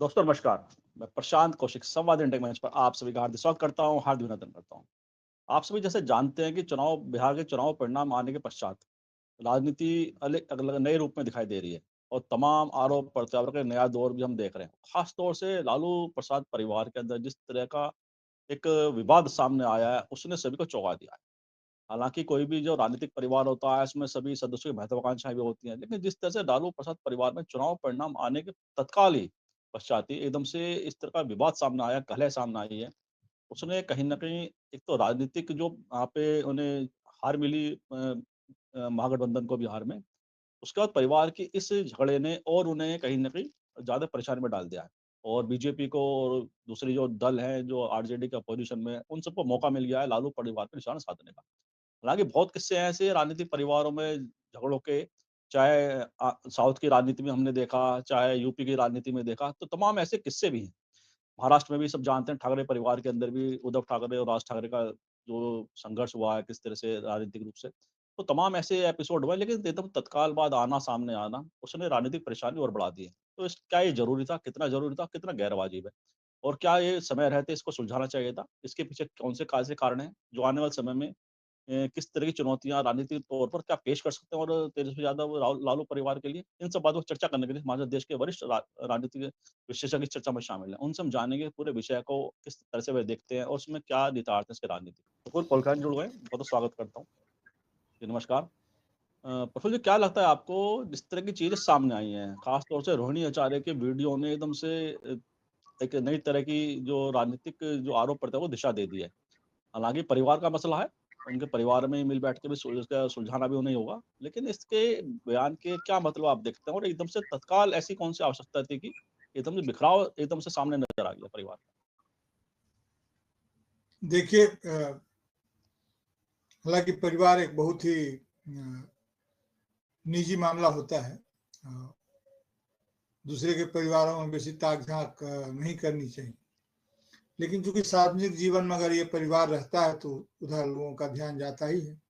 दोस्तों नमस्कार। मैं प्रशांत कौशिक संवाद इंडिया मंच पर आप सभी का हार्दिक स्वागत करता हूं, हार्दिक अभिनंदन करता हूं। आप सभी जैसे जानते हैं कि बिहार के चुनाव परिणाम आने के पश्चात राजनीति अलग अलग नए रूप में दिखाई दे रही है और तमाम आरोप प्रत्यारोप का नया दौर भी हम देख रहे हैं। खास तौर से लालू प्रसाद परिवार के अंदर जिस तरह का एक विवाद सामने आया है, उसने सभी को चौंका दिया है। हालाँकि कोई भी जो राजनीतिक परिवार होता है, उसमें सभी सदस्यों की महत्वाकांक्षाएँ भी होती हैं। लेकिन जिस तरह से लालू प्रसाद परिवार में चुनाव परिणाम आने के तत्काल ही पश्चात ही एकदम से इस तरह का विवाद सामने आया, कलह सामने आई है। उसने कहीं न कहीं एक तो राजनीतिक जो वहाँ पे उन्हें हार मिली महागठबंधन को बिहार में, उसके बाद परिवार की इस झगड़े ने और उन्हें कहीं न कहीं ज़्यादा परेशानी में डाल दिया है। और बीजेपी को और दूसरी जो दल हैं, जो आरजेडी के अपोज़िशन में, उन सबको मौका मिल गया है लालू परिवार पे निशाना साधने का। हालाँकि बहुत किस्से हैं ऐसे राजनीतिक परिवारों में झगड़ों के, चाहे साउथ की राजनीति में हमने देखा, चाहे यूपी की राजनीति में देखा, तो तमाम ऐसे किस्से भी हैं। महाराष्ट्र में भी सब जानते हैं, ठाकरे परिवार के अंदर भी उद्धव ठाकरे और राज ठाकरे का जो संघर्ष हुआ है, किस तरह से राजनीतिक रूप से। तो तमाम ऐसे एपिसोड हुए, लेकिन एकदम तत्काल बाद सामने आना, उसने राजनीतिक परेशानी और बढ़ा दी है। तो क्या ये ज़रूरी था? कितना ज़रूरी था? कितना गैर वाजिब है? और क्या ये समय रहते इसको सुलझाना चाहिए था? इसके पीछे कौन से ऐसे कारण हैं, जो आने वाले समय में किस तरह की चुनौतियाँ राजनीतिक तौर पर क्या पेश कर सकते हैं और तेजस्वी यादव लालू परिवार के लिए? इन सब बातों पर चर्चा करने के लिए हमारे देश के वरिष्ठ राजनीतिक विशेषज्ञ इस चर्चा में शामिल हैं। उनसे हम जानेंगे पूरे विषय को किस तरह से वे देखते हैं और उसमें क्या निहितार्थ है इसके राजनीतिक। प्रफुल्ल पोलखराज जुड़ गए, बहुत स्वागत करता हूँ। जी, नमस्कार। प्रफुल्ल जी, क्या लगता है आपको जिस तरह की चीज़ें सामने आई हैं, खास तौर से रोहिणी आचार्य के वीडियो ने एकदम से एक नई तरह की जो राजनीतिक जो आरोप प्रत्यारोप वो दिशा दे दी है। हालाँकि परिवार का मसला है, उनके परिवार में मिल बैठ के भी इसका सुलझाना भी उन्हें ही होगा। लेकिन इसके बयान के क्या मतलब आप देखते हैं और एकदम से तत्काल ऐसी कौन-सी आवश्यकता थी कि एकदम से बिखराव एकदम से सामने नज़र आ गया परिवार का? देखिए हालांकि परिवार एक बहुत ही निजी मामला होता है। दूसरे के परिवारों में बेसी ताक झांक नहीं करनी चाहिए, लेकिन चूंकि सार्वजनिक जीवन में अगर ये परिवार रहता है तो उधर लोगों का ध्यान जाता ही है।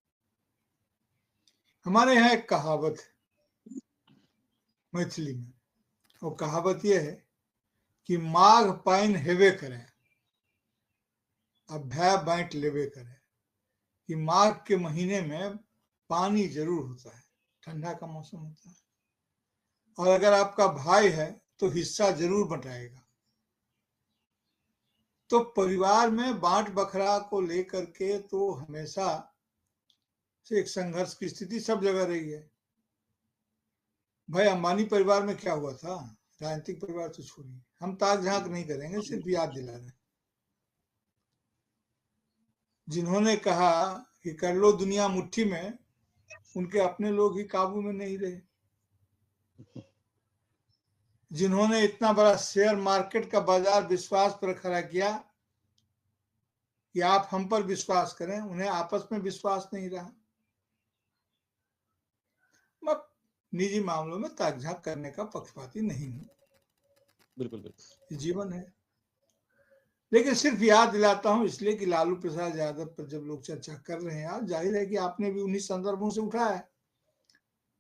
हमारे यहाँ एक कहावत है मैथिली में, वो कहावत ये है कि माघ पाइन हेबे करे अब भय बांट लेबे करे। कि माघ के महीने में पानी जरूर होता है, ठंडा का मौसम होता है, और अगर आपका भाई है तो हिस्सा जरूर बंटाएगा। तो परिवार में बांट बखरा को लेकर के तो हमेशा से एक संघर्ष की स्थिति सब जगह रही है। भाई अंबानी परिवार में क्या हुआ था, राजनीतिक परिवार तो छोड़िए, हम ताक झांक नहीं करेंगे, सिर्फ याद दिला रहे हैं। जिन्होंने कहा कि कर लो दुनिया मुट्ठी में, उनके अपने लोग ही काबू में नहीं रहे। जिन्होंने इतना बड़ा शेयर मार्केट का बाजार विश्वास पर खड़ा किया कि आप हम पर विश्वास करें, उन्हें आपस में विश्वास नहीं रहा। मैं निजी मामलों में ताक झांक करने का पक्षपाती नहीं हूं, बिल्कुल, बिल्कुल। जीवन है। लेकिन सिर्फ याद दिलाता हूं इसलिए कि लालू प्रसाद यादव पर जब लोग चर्चा कर रहे हैं, यार जाहिर है कि आपने भी उन्हीं संदर्भों से उठाया है।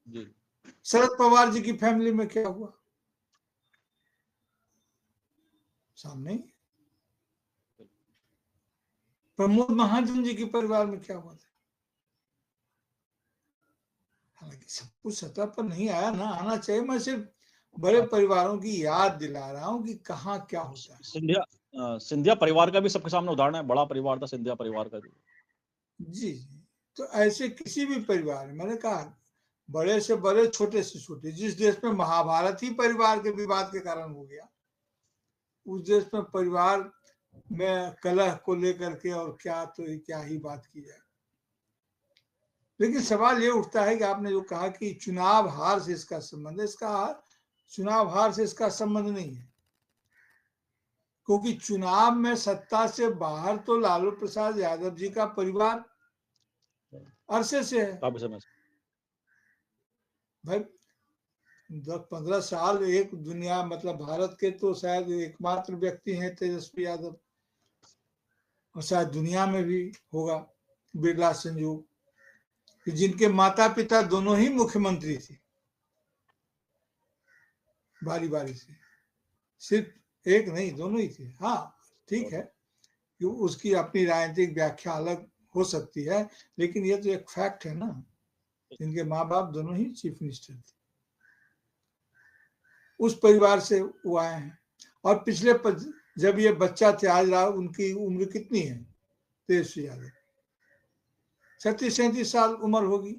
जी। शरद पवार जी की फैमिली में क्या हुआ सामने ही। प्रमोद महाजन जी के परिवार में क्या हुआ था। हालांकि सब कुछ सतह पर नहीं आया, ना आना चाहिए। मैं सिर्फ बड़े परिवारों की याद दिला रहा हूं कि कहाँ क्या होता है। सिंधिया परिवार का भी सबके सामने उदाहरण है, बड़ा परिवार था सिंधिया परिवार का भी। जी जी, तो ऐसे किसी भी परिवार में, मैंने कहा बड़े से बड़े, छोटे से छोटे, जिस देश में महाभारत ही परिवार के विवाद के कारण हो गया, उस देश में परिवार में कलह को लेकर के और क्या ही बात की जाए। लेकिन सवाल ये उठता है कि आपने जो कहा कि चुनाव हार से इसका संबंध है, चुनाव हार से इसका संबंध नहीं है, क्योंकि चुनाव में सत्ता से बाहर तो लालू प्रसाद यादव जी का परिवार अरसे से है। काफ़ी समय से। भाई 10-15 साल एक दुनिया, मतलब भारत के तो शायद एकमात्र व्यक्ति हैं तेजस्वी यादव, और शायद दुनिया में भी होगा बिरला संयोग, कि जिनके माता पिता दोनों ही मुख्यमंत्री थे बारी बारी से। सिर्फ एक नहीं, दोनों ही थे। हाँ ठीक है कि उसकी अपनी राजनीतिक व्याख्या अलग हो सकती है, लेकिन ये तो एक फैक्ट है ना, इनके माँ बाप दोनों ही चीफ मिनिस्टर थे, उस परिवार से वो आए हैं। और पिछले जब ये बच्चा थे, आज उनकी उम्र कितनी है? तेजस्वी यादव 36-37 साल उम्र होगी,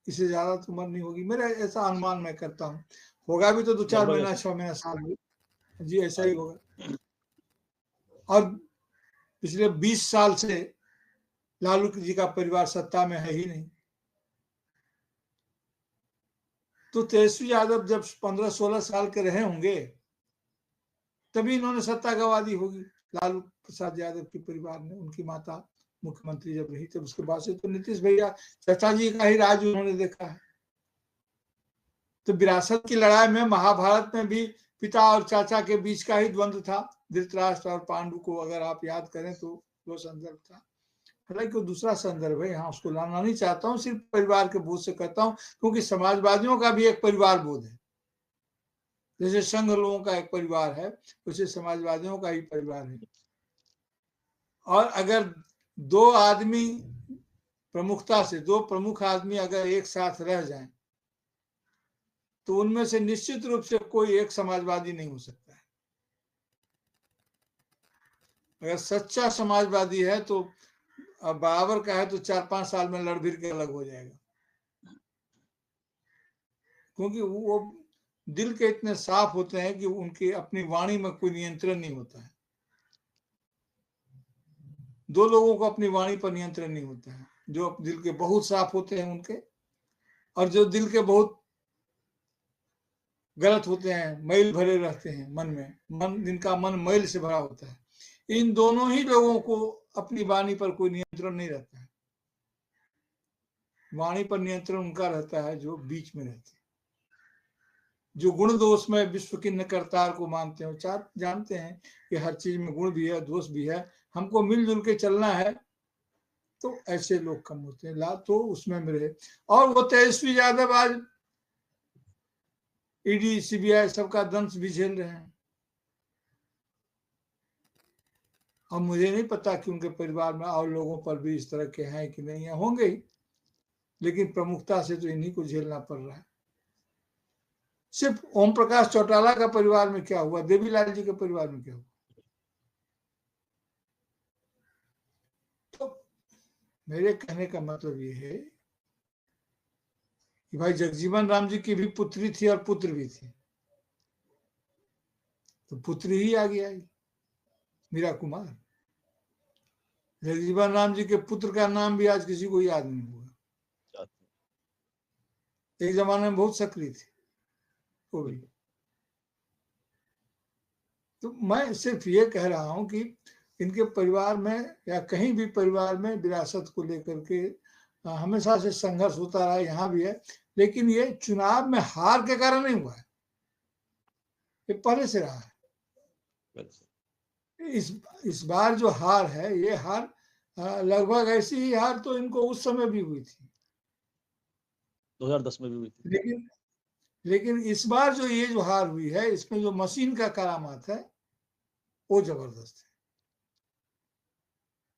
इससे ज्यादा तो उम्र नहीं होगी, मेरा ऐसा अनुमान मैं करता हूँ। होगा भी तो 2-4 लगभग महीना, ऐसे 6 महीना, साल में जी ऐसा ही हाँ होगा। और पिछले 20 साल से लालू जी का परिवार सत्ता में है ही नहीं। तो तेजस्वी यादव जब 15-16 साल के रहे होंगे तभी इन्होंने सत्ता गंवा दी होगी। लालू प्रसाद यादव के परिवार ने, उनकी माता मुख्यमंत्री जब रही तब उसके बाद से तो नीतीश भैया चाचा जी का ही राज उन्होंने देखा है। तो विरासत की लड़ाई में महाभारत में भी पिता और चाचा के बीच का ही द्वंद्व था, धृतराष्ट्र और पांडु को अगर आप याद करें तो वो संदर्भ था। हालांकि वो दूसरा संदर्भ है, यहाँ उसको लाना नहीं चाहता हूँ, सिर्फ परिवार के बोध से कहता हूँ, क्योंकि समाजवादियों का भी एक परिवार बोध है। जैसे संघ लोगों का एक परिवार है, वैसे समाजवादियों का ही परिवार है। और अगर दो आदमी प्रमुखता से, दो प्रमुख आदमी अगर एक साथ रह जाएं तो उनमें से निश्चित रूप से कोई एक समाजवादी नहीं हो सकता है। अगर सच्चा समाजवादी है तो बराबर का है तो 4-5 साल में लड़ भिड़ के अलग हो जाएगा, क्योंकि वो दिल के इतने साफ होते हैं कि उनकी अपनी वाणी में कोई नियंत्रण नहीं होता है। दो लोगों को अपनी वाणी पर नियंत्रण नहीं होता है, जो दिल के बहुत साफ होते हैं उनके, और जो दिल के बहुत गलत होते हैं, मैल भरे रहते हैं मन में, जिनका मन मैल से भरा होता है। इन दोनों ही लोगों को अपनी वाणी पर कोई नियंत्रण नहीं रहता है। वाणी पर नियंत्रण उनका रहता है जो बीच में रहते हैं, जो गुण दोष में विश्व की करतार को मानते हैं, चार जानते हैं कि हर चीज में गुण भी है, दोष भी है, हमको मिलजुल के चलना है। तो ऐसे लोग कम होते हैं, ला तो उसमें मेरे। और वो तेजस्वी यादव आज ईडी सीबीआई सबका दंश भी झेल रहे हैं। अब मुझे नहीं पता कि उनके परिवार में और लोगों पर भी इस तरह के हैं कि नहीं है, होंगे ही, लेकिन प्रमुखता से तो इन्हीं को झेलना पड़ रहा है। सिर्फ ओम प्रकाश चौटाला का परिवार में क्या हुआ, देवीलाल जी के परिवार में क्या हुआ? तो मेरे कहने का मतलब ये है कि भाई जगजीवन राम जी की भी पुत्री थी और पुत्र भी थे, तो पुत्री ही आगे आई, मीरा कुमार। जगजीवन राम जी के पुत्र का नाम भी आज किसी को याद नहीं हुआ, एक जमाने में बहुत सक्रिय थे वो भी। तो मैं सिर्फ ये कह रहा हूं कि इनके परिवार में या कहीं भी परिवार में विरासत को लेकर के हमेशा से संघर्ष होता रहा, यहाँ भी है, लेकिन ये चुनाव में हार के कारण नहीं हुआ है, ये पहले से रहा है। इस बार जो हार है, ये हार लगभग ऐसी ही हार तो इनको उस समय भी हुई थी, 2010 में भी हुई थी। लेकिन इस बार जो ये जो हार हुई है, इसमें जो मशीन का करामात है वो जबरदस्त है।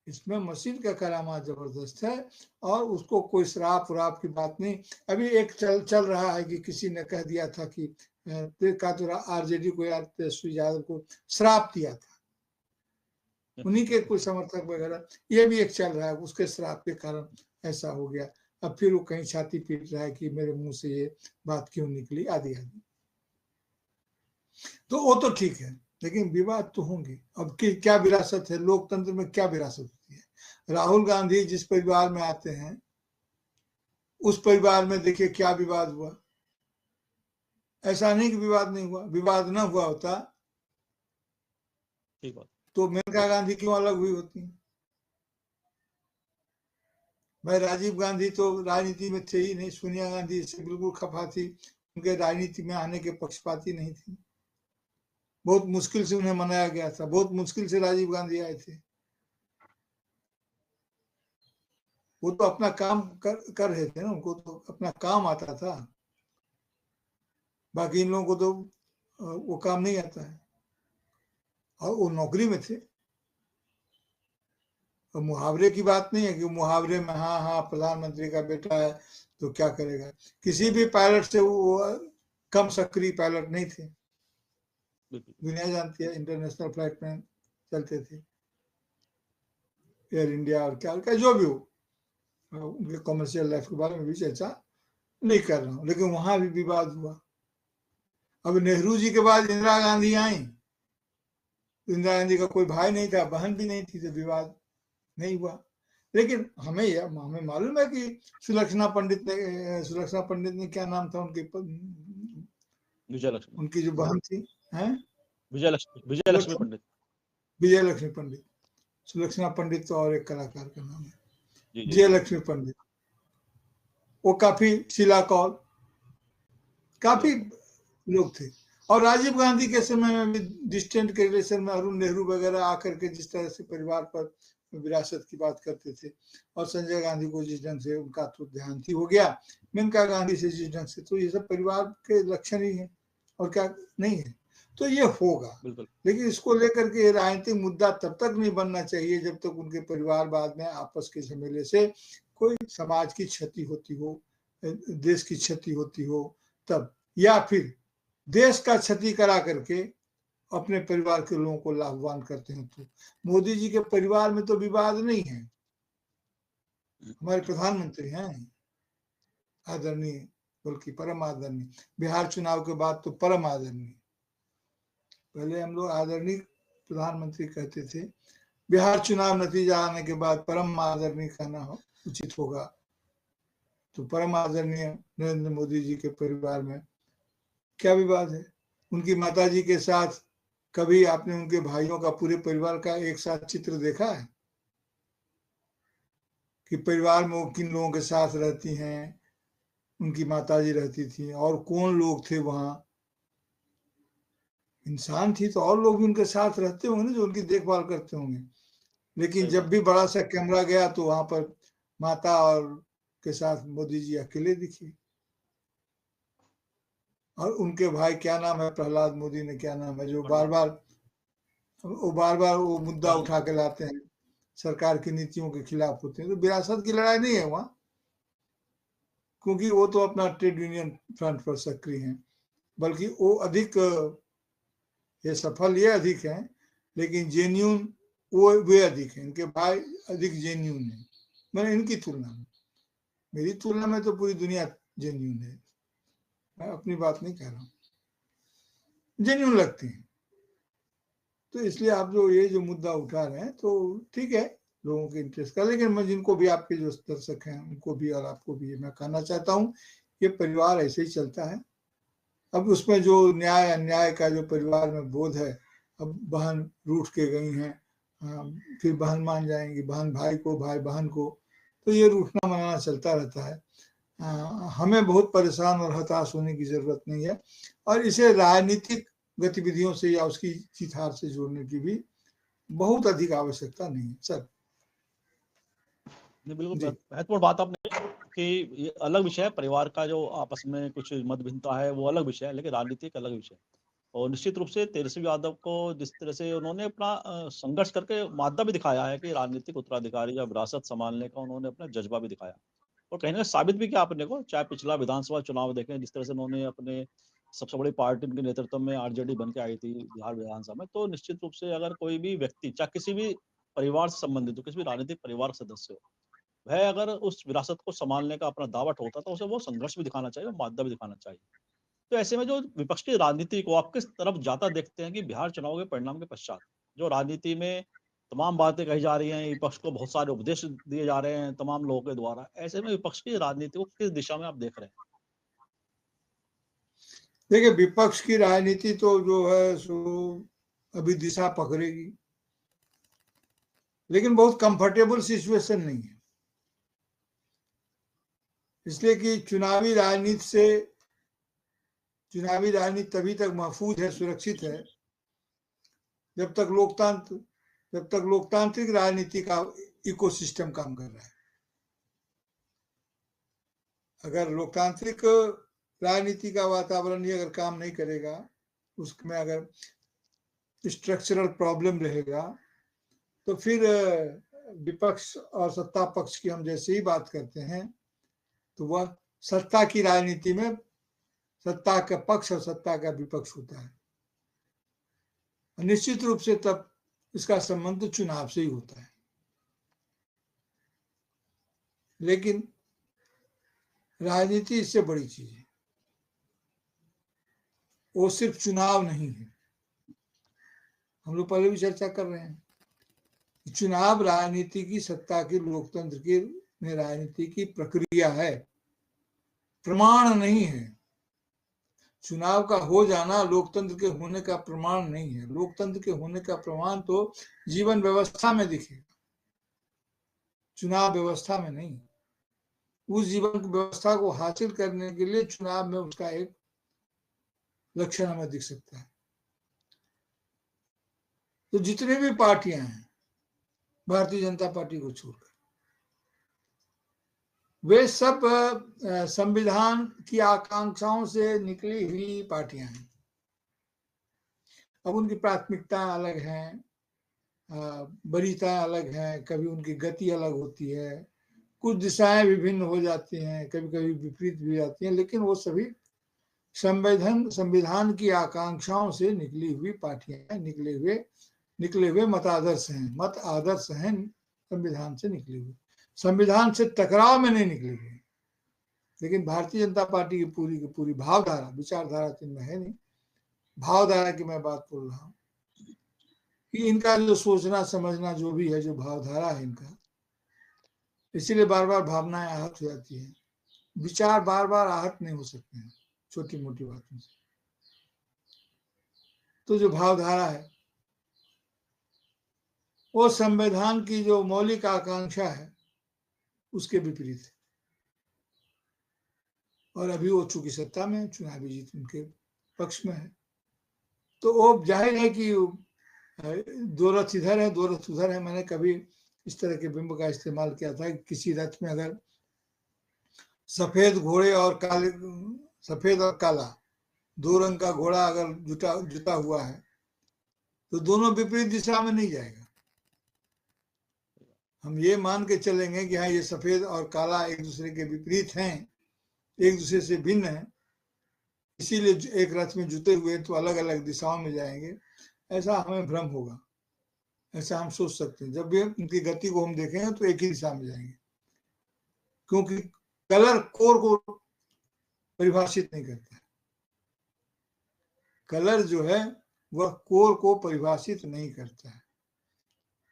इसमें मशीन का करामात जबरदस्त है, और उसको कोई श्राप व्राप की बात नहीं। अभी एक चल रहा है कि किसी ने कह दिया था कि आरजेडी को या तेजस्वी यादव को श्राप दिया था, उन्हीं के कोई समर्थक वगैरह, ये भी एक चल रहा है, उसके श्राप के कारण ऐसा हो गया। अब फिर वो कहीं छाती पीट रहा है कि मेरे मुंह से ये बात क्यों निकली, आदि आदि। तो वो तो ठीक है, लेकिन विवाद तो होंगे। अब क्या विरासत है लोकतंत्र में, क्या विरासत होती है? राहुल गांधी जिस परिवार में आते हैं उस परिवार में देखिए क्या विवाद हुआ। ऐसा नहीं कि विवाद नहीं हुआ, विवाद ना हुआ होता तो मेनका गांधी क्यों अलग हुई होती? भाई राजीव गांधी तो राजनीति में थे ही नहीं, सोनिया गांधी इससे बिल्कुल खफा थी, उनके राजनीति में आने के पक्षपाती नहीं थी, बहुत मुश्किल से उन्हें मनाया गया था, बहुत मुश्किल से राजीव गांधी आए थे। वो तो अपना काम कर रहे थे ना, उनको तो अपना काम आता था, बाकी इन लोगों को तो वो काम नहीं आता है। और वो नौकरी में थे। और मुहावरे की बात नहीं है कि मुहावरे में हाँ हाँ प्रधानमंत्री का बेटा है तो क्या करेगा। किसी भी पायलट से वो कम सक्रिय पायलट नहीं थे। दुनिया जानती है, इंटरनेशनल फ्लाइट में चलते थे, एयर इंडिया और क्या जो भी हो। उनके कमर्शियल लाइफ के बारे में भी चर्चा नहीं कर रहा हूँ, लेकिन वहां भी विवाद हुआ। अब नेहरू जी के बाद इंदिरा गांधी आई। इंदिरा गांधी का कोई भाई नहीं था, बहन भी नहीं थी, तो विवाद नहीं हुआ। लेकिन हमें मालूम है कि सुलक्षणा पंडित ने क्या नाम था उनके, विजयलक्ष्मी, उनकी जो बहन थी, हैं विजयलक्ष्मी पंडित। विजय लक्ष्मी पंडित। सुलक्षणा पंडित तो और एक कलाकार का नाम है, जी विजय लक्ष्मी पंडित। वो काफी शिला कौल, काफी लोग थे। और राजीव गांधी के समय में भी डिस्टेंट के रिलेशन में अरुण नेहरू वगैरह आकर के जिस तरह से परिवार पर विरासत की बात करते थे, और संजय गांधी को जिस ढंग से उनका तो देहांती हो गया, मेनका गांधी से जिस ढंग से, तो ये सब परिवार के लक्षण ही है और क्या नहीं है। तो ये होगा, लेकिन इसको लेकर के राजनीतिक मुद्दा तब तक नहीं बनना चाहिए जब तक उनके परिवार बाद में आपस के झमेले से कोई समाज की क्षति होती हो, देश की क्षति होती हो तब, या फिर देश का क्षति करा करके अपने परिवार के लोगों को लाभवान करते हैं। तो मोदी जी के परिवार में तो विवाद नहीं है, हमारे प्रधानमंत्री हैं आदरणीय, बल्कि परम आदरणीय। बिहार चुनाव के बाद तो परम आदरणीय, पहले हम लोग आदरणीय प्रधानमंत्री कहते थे, बिहार चुनाव नतीजा आने के बाद परम आदरणीय कहना उचित होगा। तो परम आदरणीय नरेंद्र मोदी जी के परिवार में क्या विवाद है। उनकी माताजी के साथ कभी आपने उनके भाइयों का, पूरे परिवार का एक साथ चित्र देखा है कि परिवार में वो किन लोगों के साथ रहती हैं? उनकी माताजी रहती थी, और कौन लोग थे वहां? इंसान थी तो और लोग भी उनके साथ रहते होंगे ना, जो उनकी देखभाल करते होंगे। लेकिन जब भी बड़ा सा कैमरा गया तो वहां पर माता और के साथ मोदी जी अकेले दिखे। और उनके भाई, क्या नाम है, प्रहलाद मोदी ने, क्या नाम है, जो बार बार वो मुद्दा उठा के लाते हैं, सरकार की नीतियों के खिलाफ होते हैं। तो विरासत की लड़ाई नहीं है वहां, क्योंकि वो तो अपना ट्रेड यूनियन फ्रंट पर सक्रिय हैं, बल्कि वो अधिक ये सफल ये अधिक हैं, लेकिन जेन्यून वे अधिक हैं। इनके भाई अधिक जेन्यून है, मैंने इनकी तुलना में, मेरी तुलना में तो पूरी दुनिया जेन्यून है, मैं अपनी बात नहीं कह रहा हूँ, जेन्यून लगती है। तो इसलिए आप जो मुद्दा उठा रहे हैं तो ठीक है, लोगों के इंटरेस्ट का, लेकिन मैं जिनको भी, आपके जो दर्शक हैं उनको भी और आपको भी मैं कहना चाहता हूँ, ये परिवार ऐसे ही चलता है। अब उसमें जो न्याय अन्याय का जो परिवार में बोध है, अब बहन रूठ के गई हैं, फिर बहन मान जाएंगी, बहन भाई को, भाई बहन को, तो ये रूठना मनाना चलता रहता है। हमें बहुत परेशान और हताश होने की जरूरत नहीं है, और इसे राजनीतिक गतिविधियों से या उसकी चितार से जोड़ने की भी बहुत अधिक आवश्यकता नहीं है सर। बिल्कुल महत्वपूर्ण बात आपने कि ये अलग विषय है, परिवार का जो आपस में कुछ मतभिन्नता है वो अलग विषय है, लेकिन राजनीति एक अलग विषय है। और निश्चित रूप से तेजस्वी यादव को जिस तरह से उन्होंने अपना संघर्ष करके मादा भी दिखाया है कि राजनीतिक उत्तराधिकारी या विरासत संभालने का उन्होंने अपना जज्बा भी दिखाया, और कहीं ना कहीं साबित भी किया अपने को। चाहे पिछला विधानसभा चुनाव देखें, जिस तरह से उन्होंने अपने सबसे बड़ी पार्टी के नेतृत्व में आरजेडी बन के आई थी बिहार विधानसभा में, तो निश्चित रूप से अगर कोई भी व्यक्ति, चाहे किसी भी परिवार से संबंधित हो, किसी भी राजनीतिक परिवार का सदस्य हो, वह अगर उस विरासत को संभालने का अपना दावा ठोकता तो उसे वो संघर्ष भी दिखाना चाहिए, मादा भी दिखाना चाहिए। तो ऐसे में जो विपक्ष की राजनीति को आप किस तरफ जाता देखते हैं कि बिहार चुनाव के परिणाम के पश्चात जो राजनीति में तमाम बातें कही जा रही हैं, विपक्ष को बहुत सारे उपदेश दिए जा रहे हैं तमाम लोगों के द्वारा, ऐसे में विपक्ष की राजनीति को किस दिशा में आप देख रहे हैं? देखिए, विपक्ष की राजनीति तो जो है सो अभी दिशा पकड़ेगी, लेकिन बहुत कंफर्टेबल सिचुएशन नहीं है, इसलिए कि चुनावी राजनीति तभी तक महफूज है, सुरक्षित है, जब तक लोकतांत्रिक राजनीति का इकोसिस्टम काम कर रहा है। अगर लोकतांत्रिक राजनीति का वातावरण ही अगर काम नहीं करेगा, उसमें अगर स्ट्रक्चरल प्रॉब्लम रहेगा, तो फिर विपक्ष और सत्ता पक्ष की हम जैसे ही बात करते हैं तो वह सत्ता की राजनीति में सत्ता का पक्ष और सत्ता का विपक्ष होता है। निश्चित रूप से तब इसका संबंध चुनाव से ही होता है। लेकिन राजनीति इससे बड़ी चीज है, वो सिर्फ चुनाव नहीं है। हम लोग पहले भी चर्चा कर रहे हैं, चुनाव राजनीति की, सत्ता की, लोकतंत्र की में राजनीति की प्रक्रिया है, प्रमाण नहीं है। चुनाव का हो जाना लोकतंत्र के होने का प्रमाण नहीं है। लोकतंत्र के होने का प्रमाण तो जीवन व्यवस्था में दिखेगा, चुनाव व्यवस्था में नहीं। उस जीवन व्यवस्था को हासिल करने के लिए चुनाव में उसका एक लक्षण हमें दिख सकता है। तो जितने भी पार्टियां हैं भारतीय जनता पार्टी को छोड़कर, वे सब संविधान की आकांक्षाओं से निकली हुई पार्टियां हैं। अब उनकी प्राथमिकता अलग है, वरीयता अलग है, कभी उनकी गति अलग होती है, कुछ दिशाएं विभिन्न हो जाती हैं, कभी कभी विपरीत भी जाती हैं, लेकिन वो सभी संविधान की आकांक्षाओं से निकली हुई पार्टियां हैं, निकले हुए मत आदर्श हैं संविधान से निकले हुए, संविधान से टकराव में नहीं निकले हुए। लेकिन भारतीय जनता पार्टी की पूरी भावधारा, विचारधारा तो इनमें है नहीं, भावधारा की मैं बात बोल रहा हूँ कि इनका जो सोचना समझना जो भी है, जो भावधारा है इनका, इसीलिए बार बार भावनाएं आहत हो जाती है। विचार बार बार आहत नहीं हो सकते हैं छोटी मोटी बातों से। तो जो भावधारा है वो संविधान की जो मौलिक आकांक्षा है उसके विपरीत है। और अभी वो चूंकि सत्ता में, चुनावी जीत उनके पक्ष में है, तो वो जाहिर है कि दो रथ इधर है, दो रथ उधर है। मैंने कभी इस तरह के बिंब का इस्तेमाल किया था कि किसी रथ में अगर सफेद घोड़े और काले, सफेद और काला दो रंग का घोड़ा अगर जुटा हुआ है तो दोनों विपरीत दिशा में नहीं जाएगा। हम ये मान के चलेंगे कि हाँ ये सफेद और काला एक दूसरे के विपरीत हैं, एक दूसरे से भिन्न है, इसीलिए एक रथ में जुटे हुए तो अलग अलग दिशाओं में जाएंगे, ऐसा हमें भ्रम होगा। ऐसा हम सोच सकते हैं, जब भी उनकी गति को हम देखेंगे तो एक ही दिशा में जाएंगे, क्योंकि कलर कोर को परिभाषित नहीं करता है। कलर जो है वह कोर को परिभाषित नहीं करता है।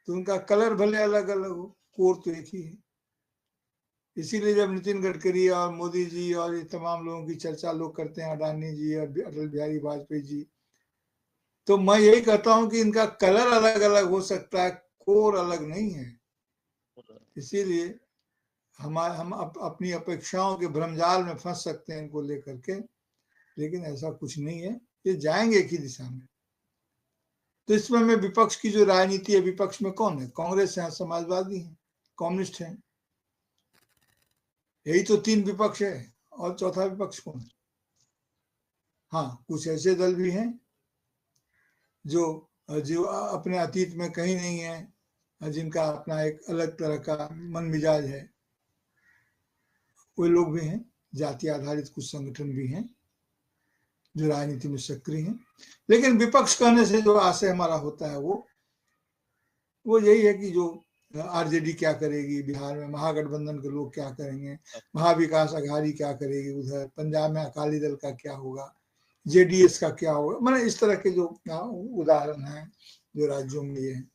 तो उनका कलर भले अलग अलग हो, कोर तो एक ही है। इसीलिए जब नितिन गडकरी और मोदी जी और ये तमाम लोगों की चर्चा लोग करते हैं, अडानी जी और अटल बिहारी वाजपेयी जी, तो मैं यही कहता हूं कि इनका कलर अलग अलग हो सकता है, कोर अलग नहीं है। इसीलिए हम अपनी अपेक्षाओं के भ्रमजाल में फंस सकते हैं इनको लेकर के, लेकिन ऐसा कुछ नहीं है, ये जाएंगे एक ही दिशा में। तो इसमें में विपक्ष की जो राजनीति है, विपक्ष में कौन है? कांग्रेस है, समाजवादी है, कम्युनिस्ट है, यही तो तीन विपक्ष है। और चौथा विपक्ष कौन है? हाँ, कुछ ऐसे दल भी हैं जो अपने अतीत में कहीं नहीं है, जिनका अपना एक अलग तरह का मन मिजाज है, वे लोग भी हैं। जाति आधारित कुछ संगठन भी हैं जो राजनीति में सक्रिय हैं। लेकिन विपक्ष कहने से जो आशय हमारा होता है वो यही है कि जो आरजेडी क्या करेगी बिहार में, महागठबंधन के लोग क्या करेंगे, महाविकास अघाड़ी क्या करेगी उधर, पंजाब में अकाली दल का क्या होगा, जेडीएस का क्या होगा, मैंने इस तरह के जो उदाहरण हैं जो राज्यों में ये हैं,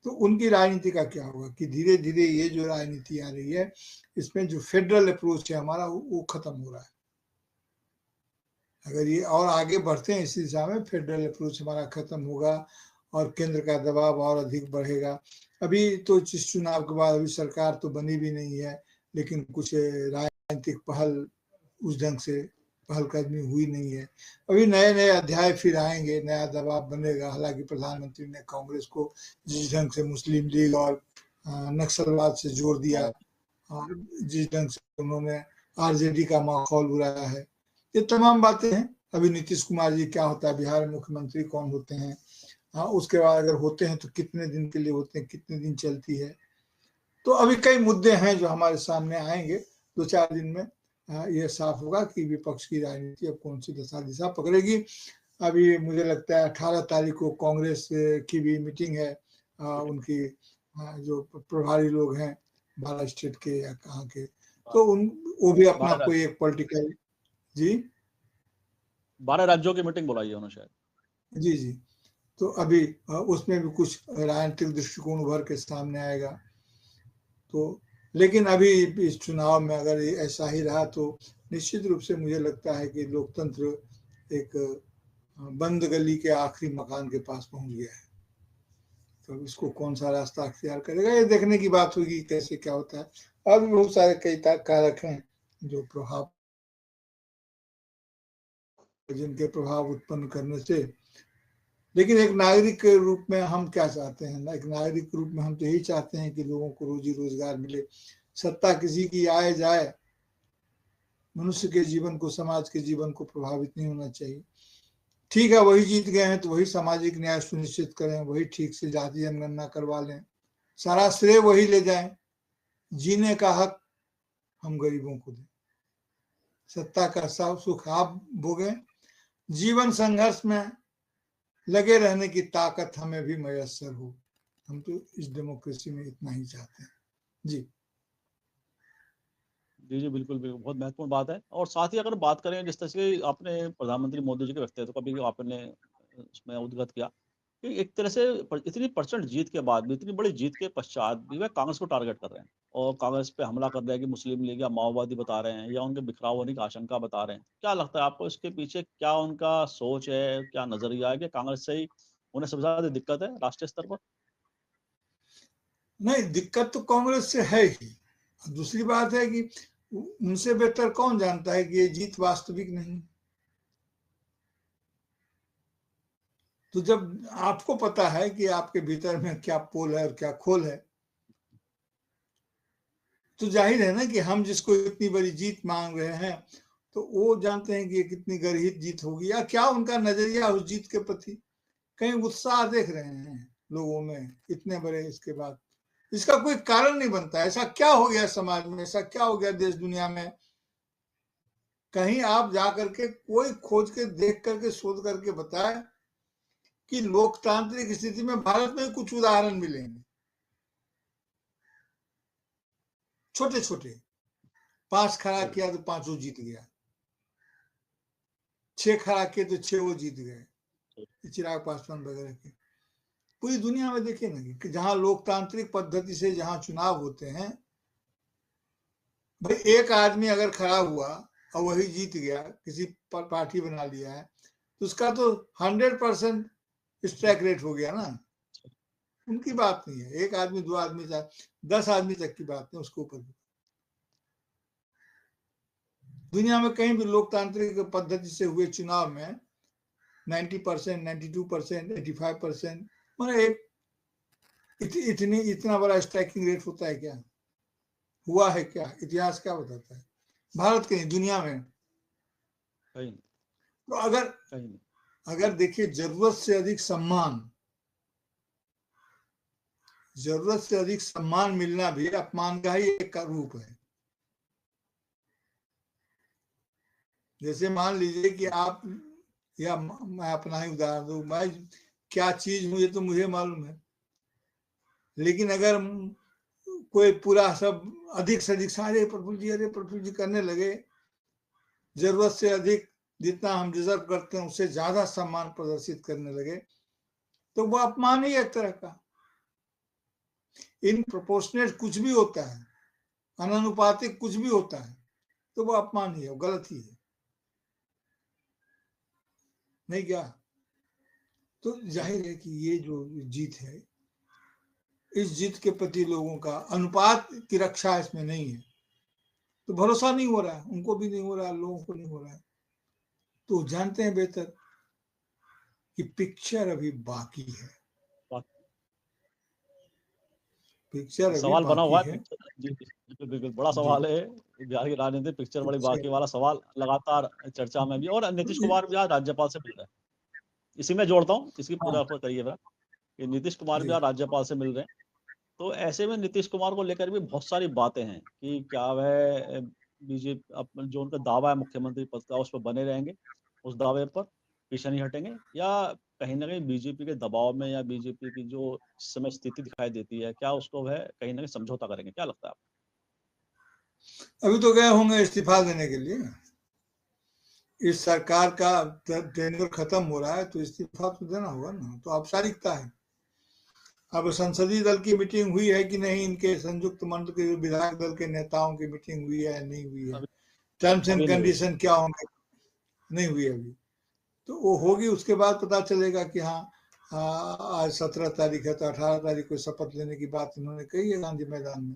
तो उनकी राजनीति का क्या होगा कि धीरे धीरे ये जो राजनीति आ रही है इसमें जो फेडरल अप्रोच है हमारा वो खत्म हो रहा है। अगर ये और आगे बढ़ते हैं इसी दिशा में, फेडरल अप्रोच हमारा खत्म होगा और केंद्र का दबाव और अधिक बढ़ेगा। अभी तो इस चुनाव के बाद अभी सरकार तो बनी भी नहीं है, लेकिन कुछ राजनीतिक पहल उस ढंग से पहलकदमी हुई नहीं है। अभी नए नए अध्याय फिर आएंगे, नया दबाव बनेगा। हालांकि प्रधानमंत्री ने कांग्रेस को जिस ढंग से मुस्लिम लीग और नक्सलवाद से जोड़ दिया, जिस ढंग से उन्होंने आरजेडी का माहौल उड़ाया है, ये तमाम बातें हैं। अभी नीतीश कुमार जी क्या होता है, बिहार में मुख्यमंत्री कौन होते हैं, हाँ उसके बाद अगर होते हैं तो कितने दिन के लिए होते हैं, कितने दिन चलती है। तो अभी कई मुद्दे हैं जो हमारे सामने आएंगे 2-4 दिन में। यह साफ होगा कि विपक्ष की राजनीति अब कौन सी दशा दिशा पकड़ेगी। अभी मुझे लगता है 18 तारीख को कांग्रेस की भी मीटिंग है, उनकी जो प्रभारी लोग हैं 12 स्टेट के या कहाँ के, तो वो भी अपना कोई एक पॉलिटिकल, जी 12 राज्यों की मीटिंग बुलाई है उन्होंने शायद। जी जी, तो अभी उसमें भी कुछ राजनीतिक दृष्टिकोण उभर के सामने आएगा। तो लेकिन अभी इस चुनाव में अगर ऐसा ही रहा तो निश्चित रूप से मुझे लगता है कि लोकतंत्र एक बंद गली के आखिरी मकान के पास पहुंच गया है। तो इसको कौन सा रास्ता अख्तियार करेगा, ये देखने की बात होगी कैसे क्या होता है। और भी बहुत सारे कई कारक हैं जो प्रभाव, जिनके प्रभाव उत्पन्न करने से, लेकिन एक नागरिक के रूप में हम क्या चाहते हैं, एक नागरिक के रूप में हम तो यही चाहते हैं कि लोगों को रोजी रोजगार मिले, सत्ता किसी की आए जाए, मनुष्य के जीवन को, समाज के जीवन को प्रभावित नहीं होना चाहिए। ठीक है, वही जीत गए हैं तो वही सामाजिक न्याय सुनिश्चित करें, वही ठीक से जाति जनगणना करवा लें, सारा श्रेय वही ले जाएं, जीने का हक हम गरीबों को दें, सत्ता का सब सुख आप भोगें, जीवन संघर्ष में लगे रहने की ताकत हमें भी मयस्सर हो। हम तो इस डेमोक्रेसी में इतना ही चाहते हैं। जी जी जी, बिल्कुल बिल्कुल, बहुत महत्वपूर्ण बात है। और साथ ही अगर बात करें जिस तरह से आपने प्रधानमंत्री मोदी जी के व्यक्तित्व का भी आपने उसमें उद्गत किया कि एक तरह से इतनी परसेंट जीत के बाद भी, इतनी बड़ी जीत के पश्चात भी वह कांग्रेस को टारगेट कर रहे हैं और कांग्रेस पे हमला कर रहे हैं कि मुस्लिम लीग या माओवादी बता रहे हैं या उनके बिखराव होने की आशंका बता रहे हैं। क्या लगता है आपको इसके पीछे क्या उनका सोच है, क्या नजरिया है कि कांग्रेस से ही उन्हें सबसे ज्यादा दिक्कत है राष्ट्रीय स्तर पर? नहीं, दिक्कत तो कांग्रेस से है ही। दूसरी बात है कि उनसे बेहतर कौन जानता है कि ये जीत वास्तविक नहीं। तो जब आपको पता है कि आपके भीतर में क्या पोल है और क्या खोल है, तो जाहिर है ना कि हम जिसको इतनी बड़ी जीत मांग रहे हैं तो वो जानते हैं कि ये कितनी गर्हित जीत होगी, या क्या उनका नजरिया उस जीत के प्रति। कहीं उत्साह देख रहे हैं लोगों में इतने बड़े इसके बाद, इसका कोई कारण नहीं बनता। ऐसा क्या हो गया समाज में, ऐसा क्या हो गया देश दुनिया में, कहीं आप जाकर के कोई खोज के देख करके शोध करके बताए कि लोकतांत्रिक स्थिति में भारत में कुछ उदाहरण मिलेंगे छोटे छोटे, 5 खड़ा किया तो 5 जीत गया, 6 खड़ा किए तो 6 वो जीत गए, चिराग पासवान वगैरह के। पूरी दुनिया में देखिए ना कि जहां लोकतांत्रिक पद्धति से जहां चुनाव होते हैं, भाई एक आदमी अगर खड़ा हुआ और वही जीत गया, किसी पार्टी बना लिया है, तो उसका तो 100% स्ट्राइक रेट हो गया ना। उनकी बात नहीं है, एक आदमी 2 आदमी 10 आदमी तक की बात नहीं, उसके ऊपर दुनिया में कहीं भी लोकतांत्रिक पद्धति से हुए चुनाव में 90%, 92%, 85%, मतलब एक इतना बड़ा स्ट्राइकिंग रेट होता है क्या? हुआ है क्या? इतिहास क्या बताता है? भारत के नहीं, दुनिया में। तो अगर देखिए, जरूरत से अधिक सम्मान मिलना भी अपमान का ही एक रूप है। जैसे मान लीजिए कि आप, या मैं अपना ही उदाहरण दूं, मैं क्या चीज हूं ये तो मुझे मालूम है, लेकिन अगर कोई पूरा सब अधिक से अधिक सारे प्रफुल्ल जी करने लगे, जरूरत से अधिक जितना हम डिजर्व करते हैं उससे ज्यादा सम्मान प्रदर्शित करने लगे, तो वो अपमान ही एक तरह का। इन प्रोपोर्शनेट कुछ भी होता है, अनुपातिक कुछ भी होता है, तो वो अपमान ही है, गलत ही है, नहीं क्या? तो जाहिर है कि ये जो जीत है, इस जीत के प्रति लोगों का अनुपात की रक्षा इसमें नहीं है, तो भरोसा नहीं हो रहा है, उनको भी नहीं हो रहा है, लोगों को नहीं हो रहा है। तो जानते हैं बेहतर कि पिक्चर अभी बाकी है। पिक्चर अभी सवाल बना बाकी हुआ है है। पिक्चर। जी, जी, बिल्कुल, बिल्कुल, बड़ा जी, सवाल है। बिहार की राजनीति पिक्चर बड़ी बाकी पिक्चर। वाला सवाल लगातार चर्चा में भी, और नीतीश कुमार भी आज राज्यपाल से मिल रहे हैं। इसी में जोड़ता हूँ, इसकी हाँ, पूरा करिए मेरा, कि नीतीश कुमार भी जी। आज राज्यपाल से मिल रहे हैं। तो ऐसे में नीतीश कुमार को लेकर भी बहुत सारी बातें हैं कि क्या वह बीजेपी अप जो उनका दावा है मुख्यमंत्री पद का, उस पर बने रहेंगे, उस दावे पर पीछे नहीं हटेंगे, या कहीं न कहीं बीजेपी के दबाव में या बीजेपी की जो इस समय स्थिति दिखाई देती है, क्या उसको वह कहीं न कहीं समझौता करेंगे? क्या लगता है आपको? अभी तो गए होंगे इस्तीफा देने के लिए। इस सरकार का टेन्योर खत्म हो रहा है तो इस्तीफा तो देना होगा ना, तो औपचारिकता है। अब संसदीय दल की मीटिंग हुई है कि नहीं, इनके संयुक्त मंत्र के विधायक दल के नेताओं की मीटिंग हुई है नहीं हुई है, अभी टर्म्स एंड अभी नहीं हुई। कंडीशन क्या होंगे, नहीं हुई अभी। तो वो होगी, उसके बाद पता चलेगा कि हाँ, आज 17 तारीख है तो 18 तारीख को शपथ लेने की बात इन्होंने कही है गांधी मैदान में,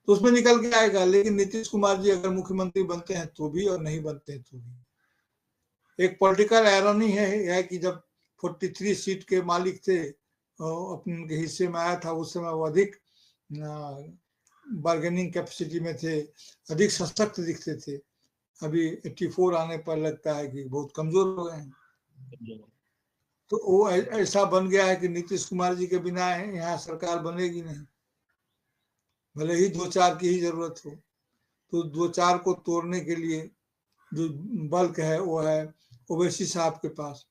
तो उसमें निकल के आएगा। लेकिन नीतीश कुमार जी अगर मुख्यमंत्री बनते हैं तो भी, और नहीं बनते हैं तो भी। एक पॉलिटिकल आयरनी है कि जब 43 सीट के मालिक थे, अपने उनके हिस्से में आया था, उस समय वो अधिक बार्गेनिंग कैपेसिटी में थे, अधिक सशक्त दिखते थे। अभी 84 आने पर लगता है कि बहुत कमजोर हो गए हैं। तो वो ऐसा बन गया है कि नीतीश कुमार जी के बिना यहाँ सरकार बनेगी नहीं, भले ही 2-4 की ही जरूरत हो। तो 2-4 को तोड़ने के लिए जो बल्क है वो है ओवैसी साहब के पास।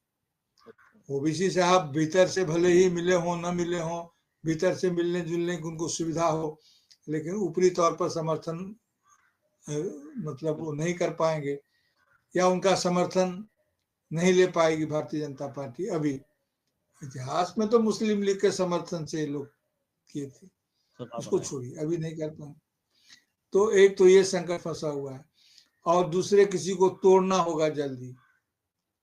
ओबीसी साहब भीतर से भले ही मिले हों न मिले हों, भीतर से मिलने जुलने की उनको सुविधा हो, लेकिन ऊपरी तौर पर समर्थन मतलब वो नहीं कर पाएंगे, या उनका समर्थन नहीं ले पाएगी भारतीय जनता पार्टी। अभी इतिहास में तो मुस्लिम लीग के समर्थन से लोग किए थे, सरकार उसको बनाए। छोड़िए, अभी नहीं कर पाए। तो एक तो ये संकट फंसा हुआ है, और दूसरे किसी को तोड़ना होगा जल्दी।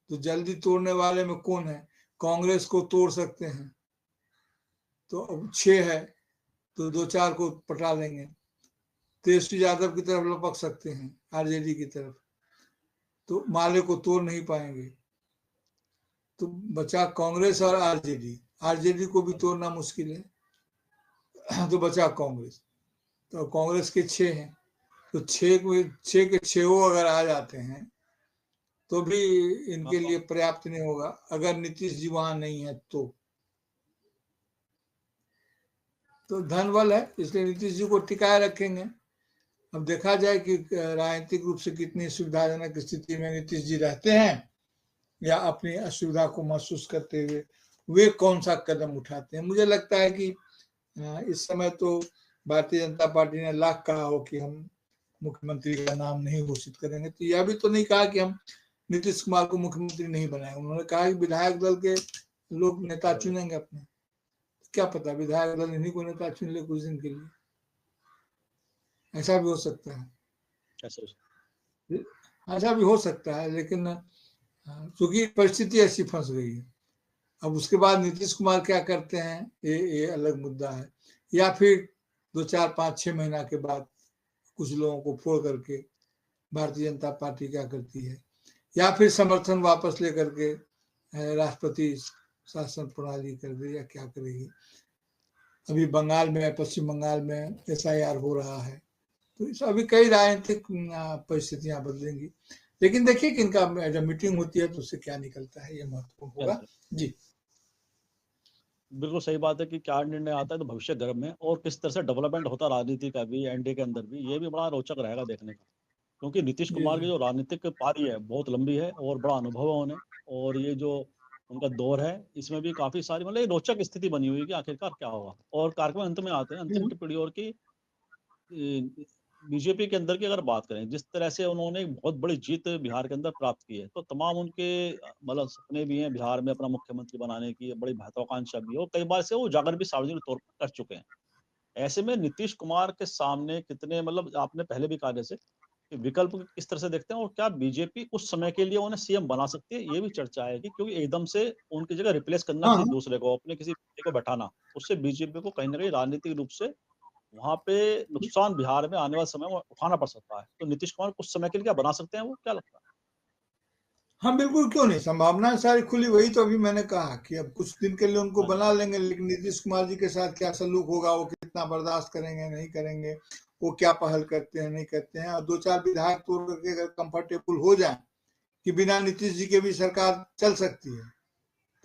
तो जल्दी तोड़ने वाले में कौन है? कांग्रेस को तोड़ सकते हैं, तो अब 6 है तो 2-4 को पटा लेंगे। तेजस्वी यादव की तरफ लपक सकते हैं, आरजेडी की तरफ, तो माले को तोड़ नहीं पाएंगे। तो बचा कांग्रेस और आरजेडी। आरजेडी को भी तोड़ना मुश्किल है, तो बचा कांग्रेस। तो कांग्रेस के 6 हैं, तो 6 के 6 अगर आ जाते हैं तो भी इनके लिए पर्याप्त नहीं होगा, अगर नीतीश जी वहां नहीं है तो धनबल है, इसलिए नीतीश जी को टिकाए रखेंगे। अब देखा जाए कि राजनीतिक रूप से कितनी सुविधाजनक स्थिति में नीतीश जी रहते हैं, या अपनी असुविधा को महसूस करते हुए वे कौन सा कदम उठाते हैं। मुझे लगता है कि इस समय तो भारतीय जनता पार्टी ने लाख कहा हो कि हम मुख्यमंत्री का नाम नहीं घोषित करेंगे, तो यह भी तो नहीं कहा कि हम नीतीश कुमार को मुख्यमंत्री नहीं बनाएंगे। उन्होंने कहा कि विधायक दल के लोग नेता चुनेंगे अपने। क्या पता विधायक दल इन्हीं को नेता चुन ले कुछ दिन के लिए, ऐसा भी हो सकता है। ऐसा भी हो सकता है, लेकिन क्योंकि परिस्थिति ऐसी फंस गई है। अब उसके बाद नीतीश कुमार क्या करते हैं ये अलग मुद्दा है, या फिर 2-4-5-6 महीना के बाद कुछ लोगों को फोड़ करके भारतीय जनता पार्टी क्या करती है, या फिर समर्थन वापस लेकर के राष्ट्रपति शासन प्रणाली कर दे, या क्या करेगी। अभी बंगाल में, पश्चिम बंगाल में SIR हो रहा है, तो अभी कई राजनीतिक परिस्थितियां बदलेंगी। लेकिन देखिए कि इनका जब मीटिंग होती है तो उससे क्या निकलता है, ये महत्वपूर्ण होगा। जी, बिल्कुल सही बात है कि क्या निर्णय आता है तो भविष्य गर्भ में, और किस तरह से डेवलपमेंट होता है राजनीति का भी, एनडीए के अंदर भी, ये भी बड़ा रोचक रहेगा देखने का। क्योंकि नीतीश जी, कुमार की जी। जो राजनीतिक पारी है बहुत लंबी है और बड़ा अनुभव है उन्हें, और ये जो उनका दौर है इसमें भी काफी सारी मतलब एक रोचक स्थिति बनी हुई है कि आखिरकार क्या होगा। और कार्यक्रम अंत में आते हैं, अंतिम टिप्पणी और की बीजेपी के अंदर की अगर बात करें, जिस तरह से उन्होंने एक बहुत बड़ी जीत बिहार के अंदर प्राप्त की है, तो तमाम उनके मतलब सपने भी हैं बिहार में अपना मुख्यमंत्री बनाने की, बड़ी महत्वाकांक्षा भी है, और कई बार से वो उजागर भी सार्वजनिक तौर पर कर चुके हैं। ऐसे में नीतीश कुमार के सामने कितने मतलब आपने पहले भी कहा जैसे कि विकल्प किस तरह से देखते हैं, और क्या बीजेपी उस समय के लिए उन्हें सीएम बना सकती है, ये भी चर्चा है कि क्योंकि एकदम से उनकी जगह रिप्लेस करना हाँ, किसी दूसरे को, अपने किसी व्यक्ति को बैठाना, उससे बीजेपी को कहीं ना कहीं राजनीतिक रूप से वहाँ पे नुकसान बिहार में आने वाले समय में उठाना पड़ सकता है। तो नीतीश कुमार कुछ समय के लिए क्या बना सकते हैं वो, क्या लगता है? हाँ, बिल्कुल, क्यों नहीं, संभावनाएं सारी खुली। वही तो अभी मैंने कहा कि अब कुछ दिन के लिए उनको हाँ जी, बना लेंगे, लेकिन नीतीश कुमार जी के साथ क्या सलूक होगा, वो कितना बर्दाश्त करेंगे, नहीं करेंगे, वो क्या पहल करते हैं, नहीं करते हैं। और 2-4 विधायक तोड़ करके अगर कंफर्टेबल हो जाए कि बिना नीतीश जी के भी सरकार चल सकती है,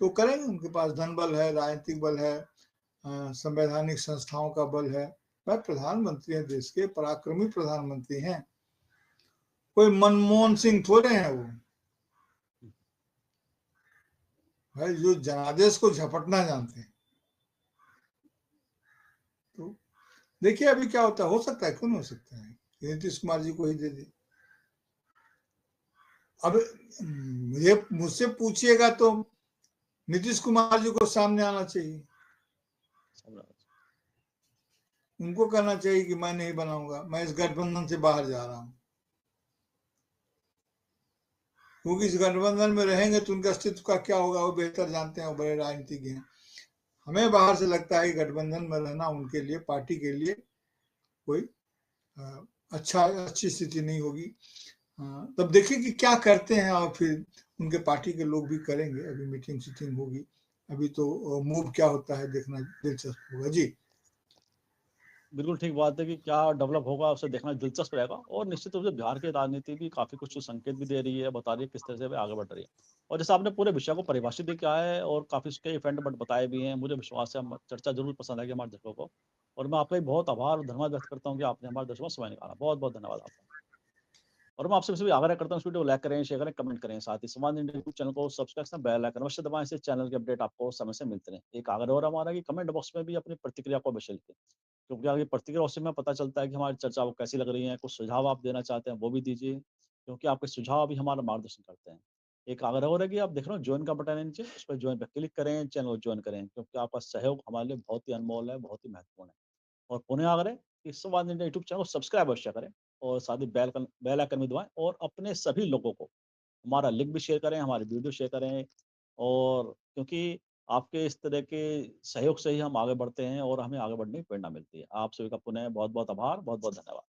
तो करेंगे। उनके पास धन बल है, राजनीतिक बल है, संवैधानिक संस्थाओं का बल है। भाई प्रधानमंत्री है, देश के पराक्रमी प्रधानमंत्री हैं, कोई मनमोहन सिंह थोड़े हैं वो। भाई जो जनादेश को झपटना जानते हैं। तो देखिए अभी क्या होता है, हो सकता है, क्यों नहीं हो सकता है, नीतीश कुमार जी को ही दे दे। अब मुझसे पूछिएगा तो नीतीश कुमार जी को सामने आना चाहिए, उनको कहना चाहिए कि मैं नहीं बनाऊंगा, मैं इस गठबंधन से बाहर जा रहा हूं। क्योंकि इस गठबंधन में रहेंगे तो उनके अस्तित्व का क्या होगा वो बेहतर जानते हैं, वो बड़े राजनीतिज्ञ हैं। हमें बाहर से लगता है कि गठबंधन में रहना उनके लिए, पार्टी के लिए कोई अच्छी स्थिति नहीं होगी। तब देखिए कि क्या करते हैं, और फिर उनके पार्टी के लोग भी करेंगे। अभी मीटिंग शीटिंग होगी, अभी तो मूव क्या होता है देखना दिलचस्प होगा जी। बिल्कुल ठीक बात है कि क्या डेवलप होगा उसे देखना दिलचस्प रहेगा, और निश्चित रूप से बिहार की राजनीति भी काफ़ी कुछ संकेत भी दे रही है, बता रही है किस तरह से वे आगे बढ़ रही है। और जैसे आपने पूरे विषय को परिभाषित भी किया है और काफ़ी उसके इफेक्ट बट बताए भी हैं, मुझे विश्वास है हम चर्चा ज़रूर पसंद आएगी हमारे दर्शकों को। और मैं आपका भी बहुत आभार और धन्यवाद व्यक्त करता हूँ कि आपने हमारे दर्शकों में समय निकाला। बहुत-बहुत धन्यवाद आपका। और मैं आपसे भी आग्रह करता हूँ इस वीडियो को लाइक करें, शेयर करें, कमेंट करें। साथ ही संवाद इंडिया यूट्यूब चैनल को सब्सक्राइब करें, बेल आइकन अवश्य दबाएं, इससे चैनल के अपडेट आपको समय से मिलते रहें। एक आग्रह और हमारा कि कमेंट बॉक्स में भी अपनी प्रतिक्रिया को अवश्य लिखें, क्योंकि आपकी प्रतिक्रिया उससे हमें पता चलता है कि हमारी चर्चा आपको कैसी लग रही है। कुछ सुझाव आप देना चाहते हैं वो भी दीजिए, क्योंकि आपके सुझाव भी हमारा मार्गदर्शन करते हैं। एक आग्रह और है कि आप देख रहे हो ज्वाइन का बटन है नीचे, उस पर ज्वाइन पर क्लिक करें, चैनल को ज्वाइन करें, क्योंकि आपका सहयोग हमारे लिए बहुत ही अनमोल है, बहुत ही महत्वपूर्ण है। और पुनः आग्रह कि संवाद इंडिया यूट्यूब चैनल को सब्सक्राइब अवश्य करें, और साथ ही बेल आइकन भी दबाएं, और अपने सभी लोगों को हमारा लिंक भी शेयर करें, हमारी वीडियो शेयर करें। और क्योंकि आपके इस तरह के सहयोग से ही हम आगे बढ़ते हैं और हमें आगे बढ़ने की प्रेरणा मिलती है। आप सभी का पुनः बहुत-बहुत आभार, बहुत-बहुत धन्यवाद।